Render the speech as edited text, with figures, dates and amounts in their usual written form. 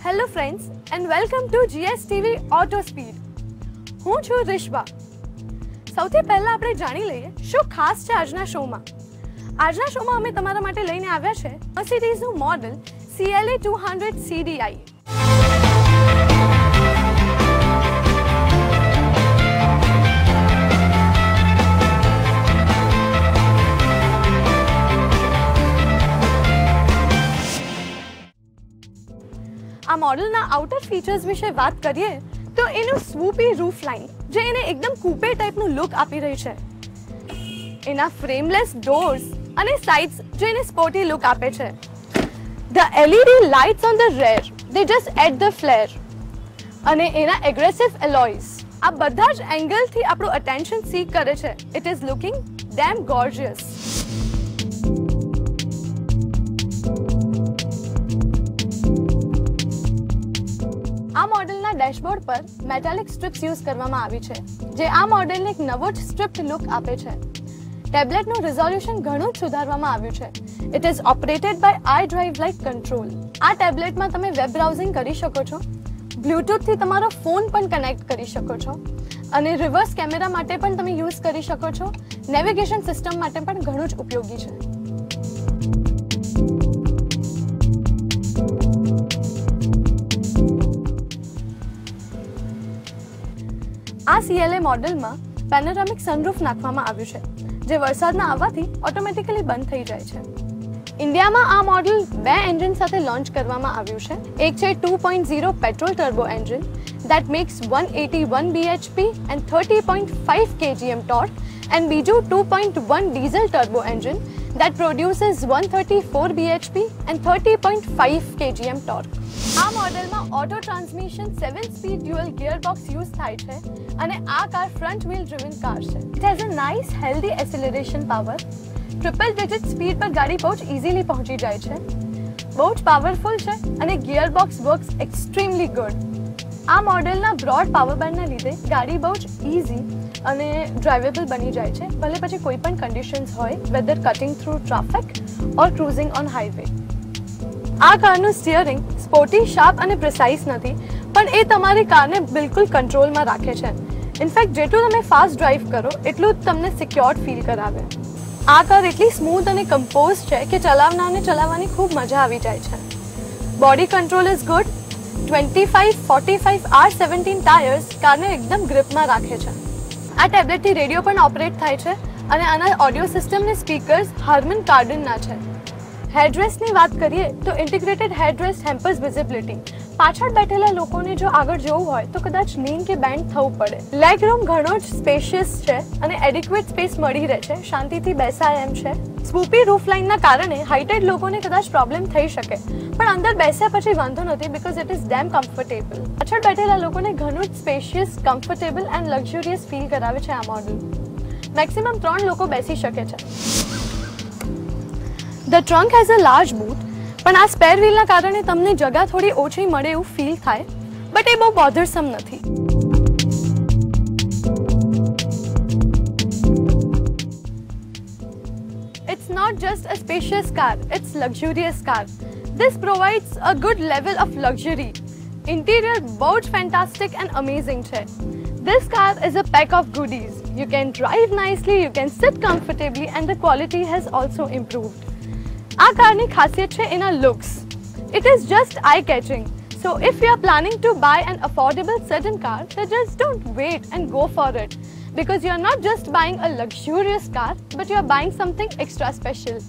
Hello friends and welcome to GSTV Auto Speed. હું છું રિશ્વા. સૌથી પહેલા આપણે જાણી લઈએ શું ખાસ છે આજના શોમાં. આજના શોમાં અમે તમારા માટે લઈને આવ્યા છે મર્સિડીઝનું મોડલ CLA 200 CDI. આ મોડલના આઉટર ફીચર્સ વિશે વાત કરીએ તો એનું સ્વૂપી રૂફ લાઇન જે એને એકદમ કૂપે ટાઈપનું લુક આપી રહી છે, એના ફ્રેમલેસ ડોર્સ અને સાઇડ્સ જે એને સ્પોર્ટી લુક આપે છે. The LED lights on the rear they just add the flare અને એના એગ્રેસિવ એલોય્સ આ બધા જ એંગલથી આપણું અટેન્શન સીક કરે છે. It is looking dam gorgeous. આ મોડલના ડેશબોર્ડ પર મેટાલિક સ્ટ્રિપ્સ યુઝ કરવામાં આવી છે જે આ મોડલને એક નવો જ સ્ટ્રિપ્ડ લુક આપે છે. ટેબ્લેટનું રિઝોલ્યુશન ઘણું જ સુધારવામાં આવ્યું છે. It is operated by iDrive like control. આ ટેબ્લેટમાં તમે વેબ બ્રાઉઝિંગ કરી શકો છો, બ્લૂટૂથથી તમારો ફોન પણ કનેક્ટ કરી શકો છો અને રિવર્સ કેમેરા માટે પણ તમે યુઝ કરી શકો છો. નેવિગેશન સિસ્ટમ માટે પણ ઘણું જ ઉપયોગી છે. આ CLA મોડલમાં પેનોરામિક સનરૂફ નાખવામાં આવ્યું છે જે વરસાદના આવવાથી ઓટોમેટિકલી બંધ થઈ જાય છે. ઇન્ડિયામાં આ મોડલ 2 એન્જિન સાથે લોન્ચ કરવામાં આવ્યું છે. એક છે 2.0 petrol turbo engine that makes 181 bhp and 30.5 kgm torque and બીજું 2.1 diesel turbo engine that produces 134 bhp and 30.5 kgm torque. આ મોડલમાં auto transmission 7 speed dual gearbox use થાય છે અને આ car front wheel driven car છે. It has a nice healthy acceleration power. Triple digit speed પર ગાડી બહુ જ ઇઝીલી પહોંચી જાય છે. બહુ જ પાવરફુલ છે અને ગિયરબોક્સ વર્ક્સ એક્સ્ટ્રીમલી ગુડ. આ મોડલના બ્રોડ પાવર બેન્ડના લીધે ગાડી બહુ જ ઇઝી અને ડ્રાઇવેબલ બની જાય છે, ભલે પછી કોઈ પણ કન્ડિશન્સ હોય, whether cutting through traffic or cruising on highway. આ કારનું સ્ટિયરિંગ સ્પોર્ટી, શાર્પ અને પ્રિસાઇઝ નથી, પણ એ તમારી કારને બિલકુલ કંટ્રોલમાં રાખે છે. ઇનફેક્ટ જેટલું તમે ફાસ્ટ ડ્રાઈવ કરો એટલું જ તમને સિક્યોર્ડ ફીલ કરાવે. આ કાર એટલી સ્મૂથ અને કમ્પોઝ છે કે ચલાવનારને ચલાવવાની ખૂબ મજા આવી જાય છે. Body control is good. 25, 45, R17 tyres કારને એકદમ ગ્રીપમાં રાખે છે. આ ટેબ્લેટથી રેડિયો પણ ઓપરેટ થાય છે અને આના ઓડિયો સિસ્ટમ ને સ્પીકર્સ હાર્મન કાર્ડનના છે. હેડરેસ્ટની વાત કરીએ તો ઇન્ટિગ્રેટેડ હેડરેસ્ટ હેમ્પર્સ વિઝિબિલિટી. પાછળ બેઠેલા લોકોને જો આગળ જોવું હોય તો કદાચ લીન કે બેન્ડ થવું પડે. લેગ રૂમ ઘણો જ સ્પેશિયસ છે અને એડિક્વેટ સ્પેસ મળી રહે છે, શાંતિથી બેસાય એમ છે. સ્વૂપી રૂફ લાઇનના કારણે હાઇટેડ લોકોને કદાચ પ્રોબ્લેમ થઈ શકે, પણ અંદર બેસ્યા પછી વાંધો નથી because it is dam comfortable. પાછળ બેઠેલા લોકોને ઘણું જ spacious, comfortable and luxurious feel કરાવે છે આ મોડલ. મેક્સિમમ 3 લોકો બેસી શકે છે. The trunk has a large boot, પણ આ સ્પેર વ્હીલના કારણે તમને જગા થોડી ઓછી મળે એવું ફીલ થાય, બટ એ બહુ બોધરસમ નથી. It's not just a spacious car, it's luxurious car. This provides a good level of luxury. Interior બહુ જ fantastic and amazing છે. This car is a pack of goodies. You can drive nicely, you can sit comfortably and the quality has also improved. આ કારની ખાસિયત છે એના looks. It is just eye-catching. So if you are planning to buy an affordable sedan car, then just don't wait and go for it. Because you are not just buying a luxurious car, but you are buying something extra special.